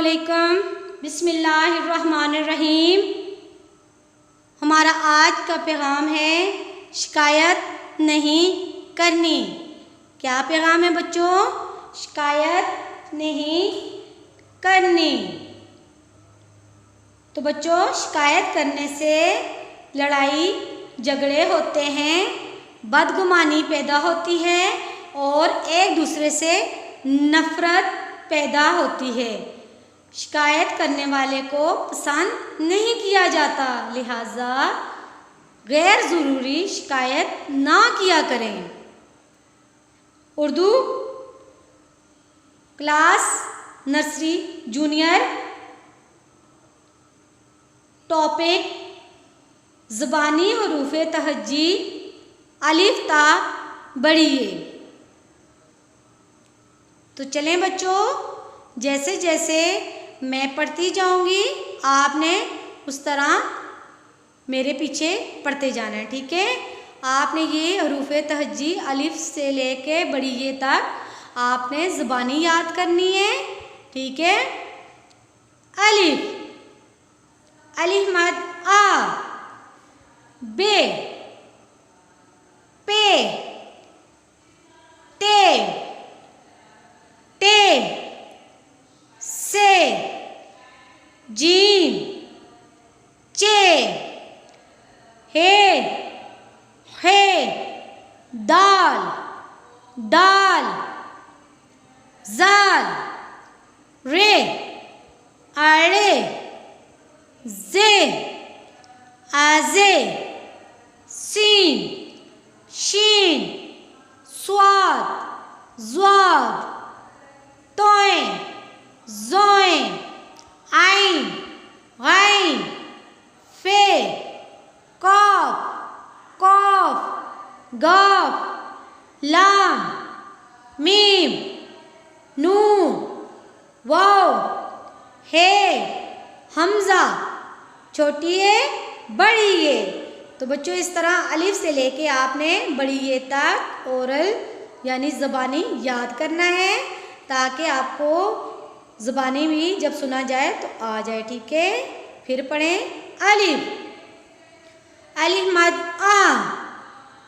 अस्सलामुअलैकुम, बिस्मिल्लाहिर्रहमानिर्रहीम। हमारा आज का पैगाम है शिकायत नहीं करनी। क्या पैगाम है बच्चों? शिकायत नहीं करनी। तो बच्चों, शिकायत करने से लड़ाई झगड़े होते हैं, बदगुमानी पैदा होती है और एक दूसरे से नफ़रत पैदा होती है। शिकायत करने वाले को पसंद नहीं किया जाता, लिहाजा गैर ज़रूरी शिकायत ना किया करें। Urdu class nursery junior, topic ज़बानी हरूफ़े तहज्जी अलिफ ता बढ़िए। तो चलें बच्चों, जैसे जैसे मैं पढ़ती जाऊंगी आपने उस तरह मेरे पीछे पढ़ते जाना है, ठीक है। आपने ये हरूफ़े तहज्जी अलिफ से लेके बढ़िए तक आपने ज़बानी याद करनी है, ठीक है। अलिफ, अलिफ मद आ, बे, पे, ते, टे, से, जीम, चे, हे, दाल, दाल, जाल, रे, आड़े, जे, आजे, सीन, शीन, स्वाद, ज़्वाद, तोएं, ज़ोएं, आइन, गाइन, फे, कॉफ, कॉफ, गाफ, लाम, मीम, नून, वाव, हे, हमज़ा, छोटी है बड़ी है। तो बच्चों, इस तरह अलिफ से लेके आपने बड़ी ये तक ओरल यानी ज़बानी याद करना है, ताकि आपको ज़बानी भी जब सुना जाए तो आ जाए, ठीक है। फिर पढ़ें। अलिफ, अलिफ मद आ,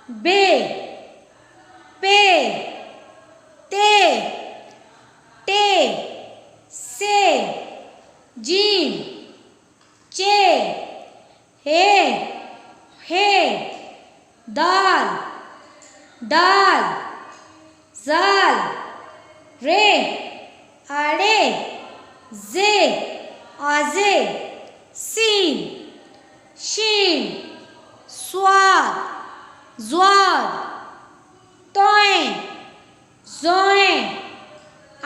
बे, पे, ते, टे, से, जीम, चे, हे, दाल, दाल, जाल, रे, आड़े, जे, आजे, सीन, शीन, स्वाद, ज़्वाद, तोएं, ज़ोएं,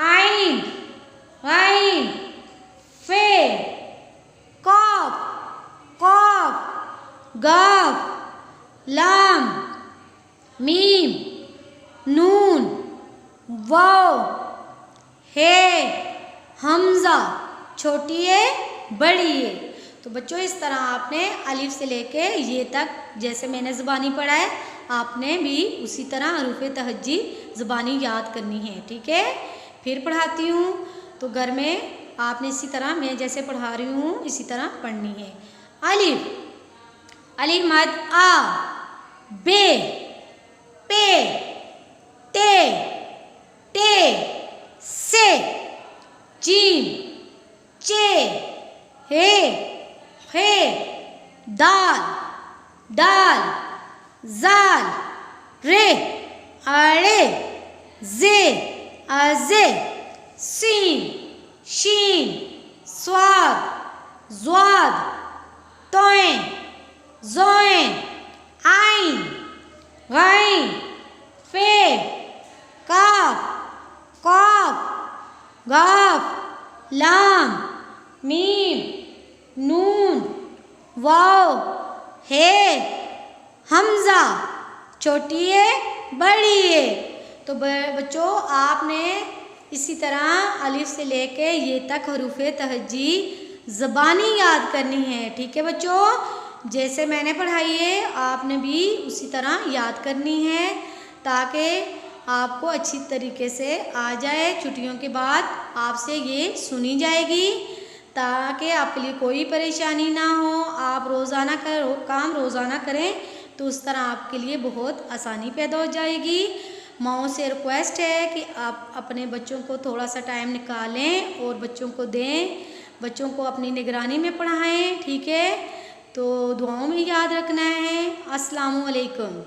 आइन, गाइन, फे, कॉफ, कॉफ, गाफ, लाम, मीम, नून, वाव, हे, हमज़ा, छोटी है बड़ी है। तो बच्चों, इस तरह आपने अलिफ से लेके ये तक जैसे मैंने ज़बानी पढ़ा है, आपने भी उसी तरह हरूफ़े तहज्जी ज़बानी याद करनी है, ठीक है। फिर पढ़ाती हूँ, तो घर में आपने इसी तरह मैं जैसे पढ़ा रही हूँ इसी तरह पढ़नी है। अलिफ, अलिफ मद आ, बे, पे, ते, टे, से, जीम, चे, हे, दाल, दाल, जाल, रे, आड़े, जे, आजे, सीन, शीन, स्वाद, ज़्वाद, तोएं, ज़ोएं, आइन, गाइन, फे, काफ, कॉफ, गाफ, लाम, मीम, नून, वाव, हे, हमज़ा, छोटी है बड़ी है। तो बच्चों, आपने इसी तरह अलिफ से लेके ये तक हरूफ़े तहज्जी ज़बानी याद करनी है, ठीक है बच्चों। जैसे मैंने पढ़ाई है आपने भी उसी तरह याद करनी है, ताकि आपको अच्छी तरीके से आ जाए। छुट्टियों के बाद आपसे ये सुनी जाएगी ताकि आपके लिए कोई परेशानी ना हो। आप रोज़ाना काम रोज़ाना करें तो उस तरह आपके लिए बहुत आसानी पैदा हो जाएगी। माँओं से रिक्वेस्ट है कि आप अपने बच्चों को थोड़ा सा टाइम निकालें और बच्चों को दें, बच्चों को अपनी निगरानी में पढ़ाएं, ठीक है। तो दुआओं में याद रखना है। अस्सलामु अलैकुम।